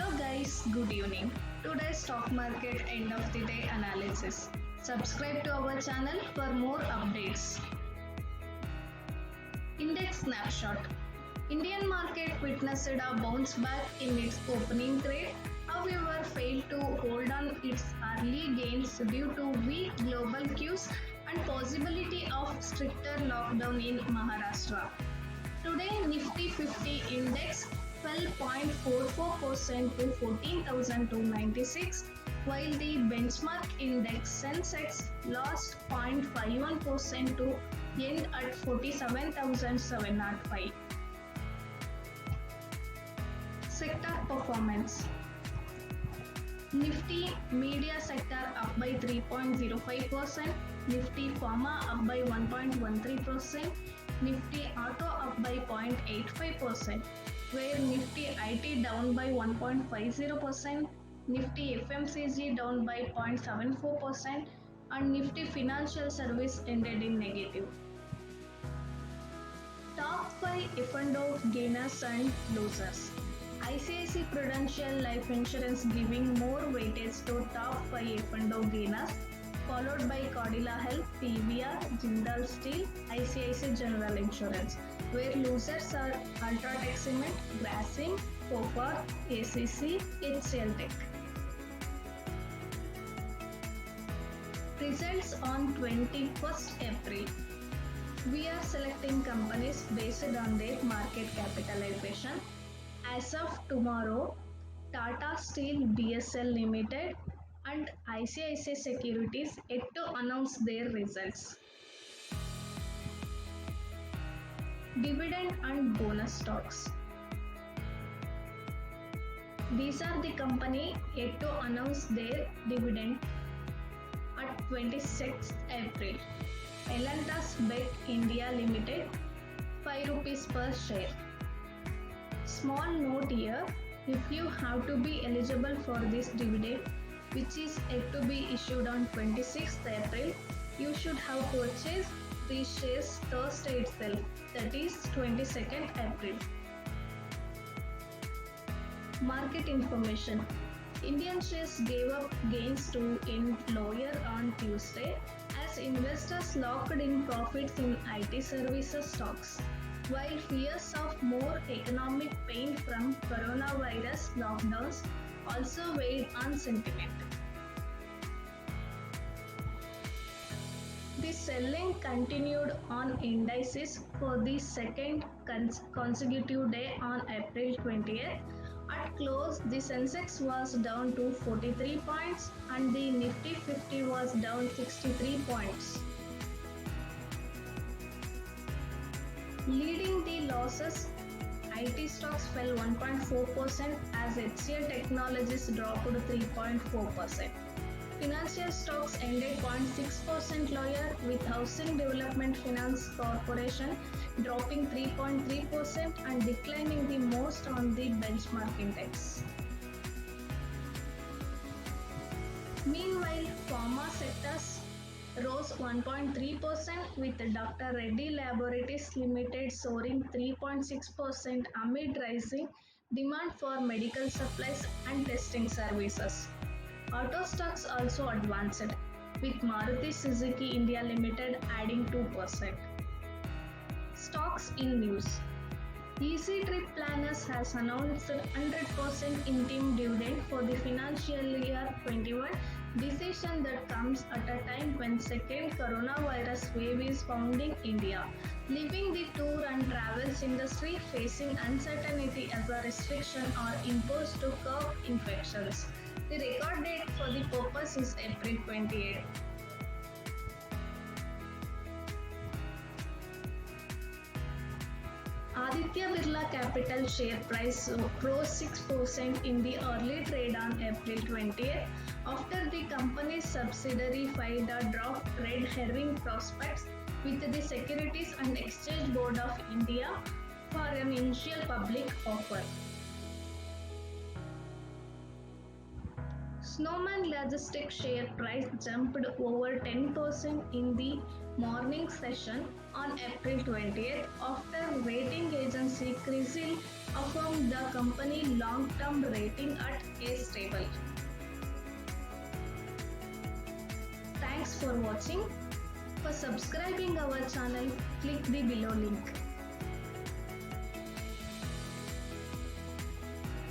Hello guys, good evening. Today's stock market end of the day analysis. Subscribe to our channel for more updates. Index snapshot. Indian market witnessed a bounce back in its opening trade, however failed to hold on its early gains due to weak global cues and possibility of stricter lockdown in Maharashtra. Today, Nifty 50 index fell 0.44% to 14,296, while the benchmark index Sensex lost 0.51% to end at 47,705. Sector performance. Nifty media sector up by 3.05%, Nifty pharma up by 1.13%, Nifty auto up by 0.85%, where Nifty IT down by 1.50%, Nifty FMCG down by 0.74%, and Nifty financial service ended in negative. Top 5 F&O gainers and losers. ICICI Prudential Life Insurance giving more weightage to top 5 F&O gainers, followed by Cordilla Health, PVR, Jindal Steel, ICICI General Insurance, where losers are Ultratech Cement, Grasim, Copar, ACC, HCL Tech. Results on 21st April. We are selecting companies based on their market capitalization. As of tomorrow, Tata Steel BSL Limited and ICICI Securities yet to announce their results. Dividend and bonus stocks. These are the company yet to announce their dividend at 26th April. Elantas Bet India Limited, 5 rupees per share. Small note here, if you have to be eligible for this dividend, which is yet to be issued on 26th April, you should have purchased these shares Thursday itself, that is 22nd April. Market information. Indian shares gave up gains to end lower on Tuesday as investors locked in profits in IT services stocks, while fears of more economic pain from coronavirus lockdowns also weighed on sentiment. The selling continued on indices for the second consecutive day on April 20th. At close, the Sensex was down to 43 points and the Nifty 50 was down 63 points. Leading the losses, IT stocks fell 1.4% as HCL Technologies dropped 3.4%. Financial stocks ended 0.6% lower, with Housing Development Finance Corporation dropping 3.3% and declining the most on the benchmark index. Meanwhile, pharma sectors rose 1.3%, with Dr. Reddy Laboratories Limited soaring 3.6% amid rising demand for medical supplies and testing services. Auto stocks also advanced, with Maruti Suzuki India Limited adding 2%. Stocks in news. Easy Trip Planners has announced 100% interim dividend for the financial year 21, decision that comes at a time when second coronavirus wave is pounding India, leaving the tour and travels industry facing uncertainty as a restriction are imposed to curb infections. The record date for the purpose is April 28. Aditya Birla Capital share price rose 6% in the early trade on April 20th after the company's subsidiary filed a draft red herring prospectus with the Securities and Exchange Board of India for an initial public offer. Snowman Logistics share price jumped over 10% in the morning session on April 20th after rating agency CRISIL affirmed the company long-term rating at A stable. Thanks for watching. For subscribing our channel, click the below link.